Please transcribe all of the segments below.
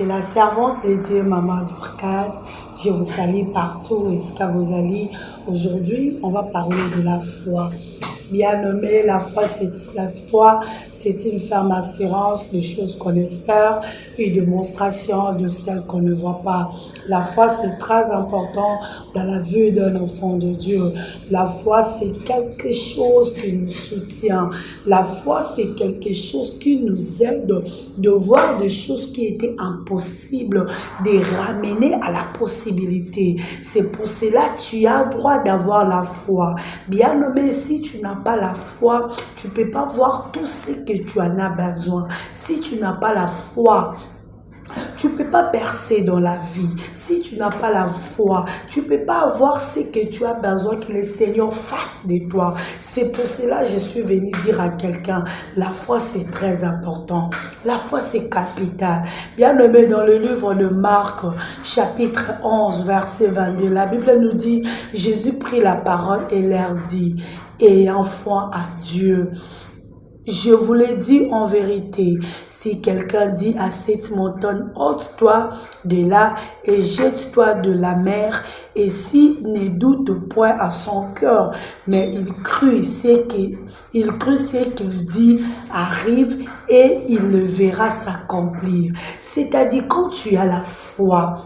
C'est la servante de Dieu, Maman Dorcas. Je vous salue partout et ce que vous allez. Aujourd'hui, on va parler de la foi. Bien nommé, la foi, c'est une ferme assurance de choses qu'on espère, une démonstration de celles qu'on ne voit pas. La foi, c'est très important dans la vie d'un enfant de Dieu. La foi, c'est quelque chose qui nous soutient. La foi, c'est quelque chose qui nous aide de voir des choses qui étaient impossibles, de ramener à la possibilité. C'est pour cela que tu as droit d'avoir la foi. Bien nommé, si tu n'as pas la foi, tu ne peux pas voir tout ce que tu en as besoin. Si tu n'as pas la foi, tu ne peux pas percer dans la vie. Si tu n'as pas la foi, tu ne peux pas avoir ce que tu as besoin que le Seigneur fasse de toi. C'est pour cela que je suis venue dire à quelqu'un, la foi c'est très important. La foi c'est capital. Bien aimé, dans le livre de Marc, chapitre 11, verset 22, la Bible nous dit, Jésus prit la parole et leur dit, ayant foi à Dieu. Je vous l'ai dit en vérité, si quelqu'un dit à cette montagne, ôte-toi de là et jette-toi de la mer, et s'il ne doute point à son cœur, mais il crut ce qu'il dit arrive et il le verra s'accomplir. C'est-à-dire quand tu as la foi,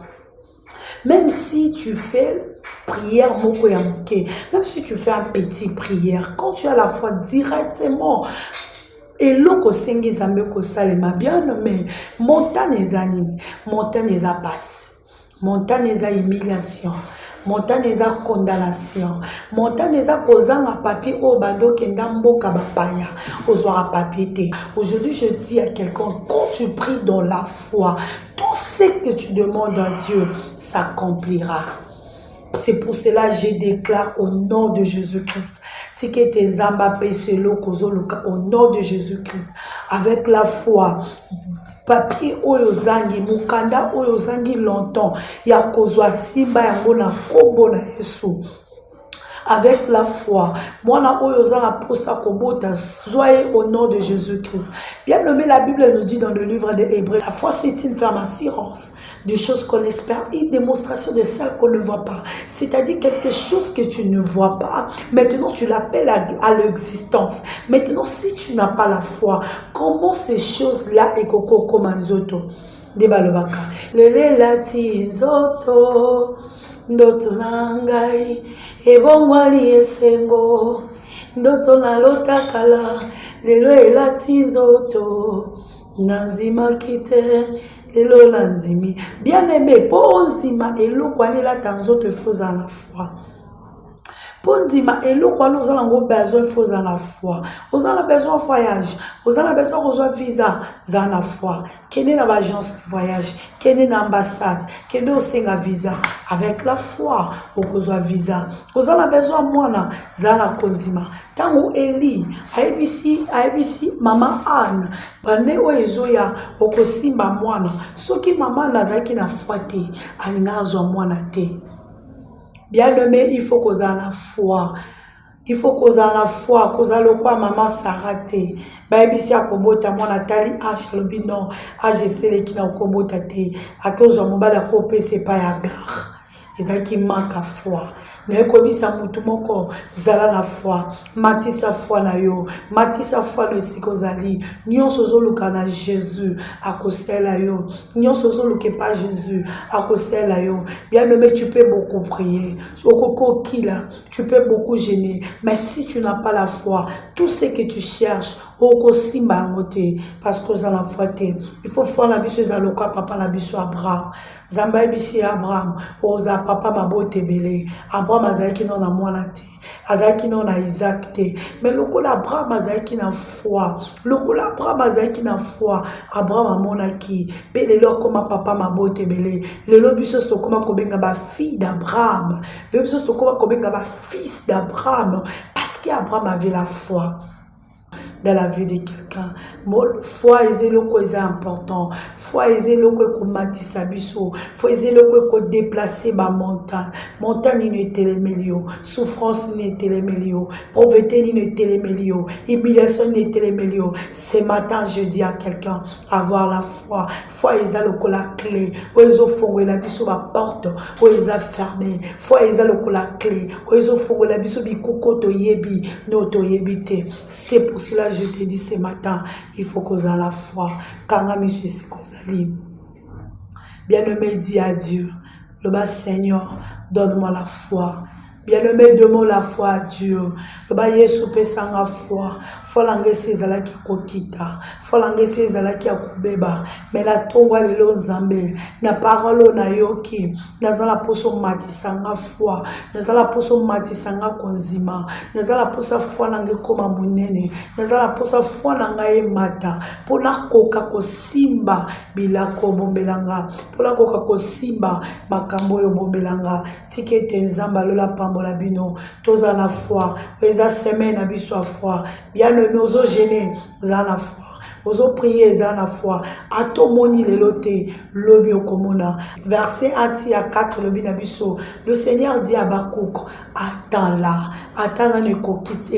même si tu fais prière, même si tu fais un petit prière, quand tu as la foi directement, et l'eau sengi zambe ko salema bien mais montagne ezanini, montagne eza passe, montagne eza humiliation, montagne eza condamnation, montagne eza kozanga papier au bando kenda mboka bapaya ozwara papier te. Aujourd'hui je dis à quelqu'un, quand tu pries dans la foi, tout ce que tu demandes à Dieu s'accomplira. C'est pour cela que je déclare au nom de Jésus-Christ, si que tes âmes au nom de Jésus-Christ, avec la foi, papier oyozangi, mukanda oyozangi longtemps, ya kozwa simba yango na kombo na Yesu. Avec la foi, moi na oyozanga posa kobota, soyez au nom de Jésus-Christ. Bien nommé, la Bible nous dit dans le livre des Hébreux, la foi c'est une ferme assurance des choses qu'on espère, une démonstration de celles qu'on ne voit pas. C'est-à-dire quelque chose que tu ne vois pas, maintenant tu l'appelles à l'existence. Maintenant, si tu n'as pas la foi, comment ces choses-là et koko comme un zoto debalobaka lele lati zoto ndoto nangai ebongwali esengo ndoto na lotakala lelo elati zoto nazima kite Elo lanzimi. Bien aimé, ponzima elo kwa lela tanzo te foza la foi. Ponzima elo kwa nous avons besoin de la foi. Nous avons besoin de voyage. Nous avons besoin de visa dans la foi. Quelle est l'agence de voyage? Quelle est l'ambassade? Quelle est la visa? Avec la foi, nous avons visa. Nous avons besoin de moi dans la kozima. Tango Eli, aibisi Mama Anne, bane oezoya okosimba mwana. Soki mama nazaki na foi te, alinga azwa mwana te. Bien aimé, il faut qu'on ait la foi. Il faut qu'on ait la foi, qu'on ait le quoi maman s'arrête. Baibisi akobota mwana tali achalobi non, ajesele ki na okobota te. Akozo mobala ko pese pa ya gare. Ezaki manque à foi. Ne kobisa mutu moko zala na foi, matisa foi na yo, matisa foi le sikozali. Nyonso zoluka na Jésus akosela yo. Nyonso zoluka pas Jésus akosela yo. Bien aimé, tu peux beaucoup prier. Okoko kila, tu peux beaucoup gêner, mais si tu n'as pas la foi, tout ce que tu cherches okosimba ngote parce que za la foi te. Il faut foi na biso ezaloka papa na biso Abraham. Zamba bisi Abraham, oza papa mabote bele. Abraham azalaki non na mwana te. Azalaki non na Isaac te. Mais lokola Abraham azalaki na foi. Lokola Abraham azalaki na foi. Abraham amonaki. Pe lelo koma papa mabote bele. Lelo biso stokoma kobenga ba fille d'Abraham. Lelo biso stokoma kobenga ba fils d'Abraham. Parce qu'Abraham avait la foi dans la vie de quelqu'un. quelqu'un. Foi ezéloko eza important. Foi ezéloko ekomatisa biso. Foi ezéloko ekodeplacer ba montagne. Montagne ino etelemeli yo. Souffrance ino etelemeli yo. Pauvreté ino etelemeli yo. Humiliation ino etelemeli yo. Ce matin, je dis à quelqu'un, avoir la foi. Foi eza lokola clé. Oyo ezofongola biso ba porte. Oyo eza fermé. Foi eza lokola clé. Oyo ezofongola biso bikuko toyebi. No toyebi te. C'est pour cela que je te dis ce matin, il faut qu'on ait la foi. Kanga monsieur Sikozali. Bien-aimé, dis à Dieu, le bas Seigneur, donne-moi la foi. Bien-aimé, demande la foi à Dieu. Le bas Yesu pesanga foi. Foi langesi ezalaki kokita. Foi langesi ezalaki akubeba. Mais la tongwa lelo nzambe. Na parole na yoki. Nazala poso matisanga foi. Nazala poso matisanga konzima. Nazala posa foi nange koma munene. Nazala posa foi nanga emata. Pona koka kosimba bilako bombelanga. Pona koka kosimba makambo yo bombelanga. Tikete nzamba lola pambola bino. Toza na foi. Eza semaine na biso foi. Bien-aimé, ozo gêner, za na foi. Ozo prier, za na foi. Ato moni lelote, lobi okomona. Verset 1 à 4, lobi na biso. Le Seigneur dit à Habakkuk, attends là. Attends là, ne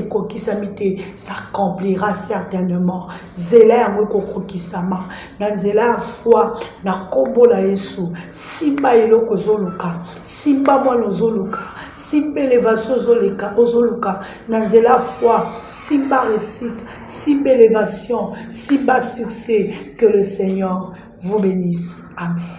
kokissamite s'accomplira certainement. Zela yango kokokisama. Na zela foi, na kombo la Yesu. Simba eloko zoluka. Simba mwana zoluka. Simba élévation ozoluka. Na zela foi. Simba réussite. Simba élévation. Simba succès. Que le Seigneur vous bénisse. Amen.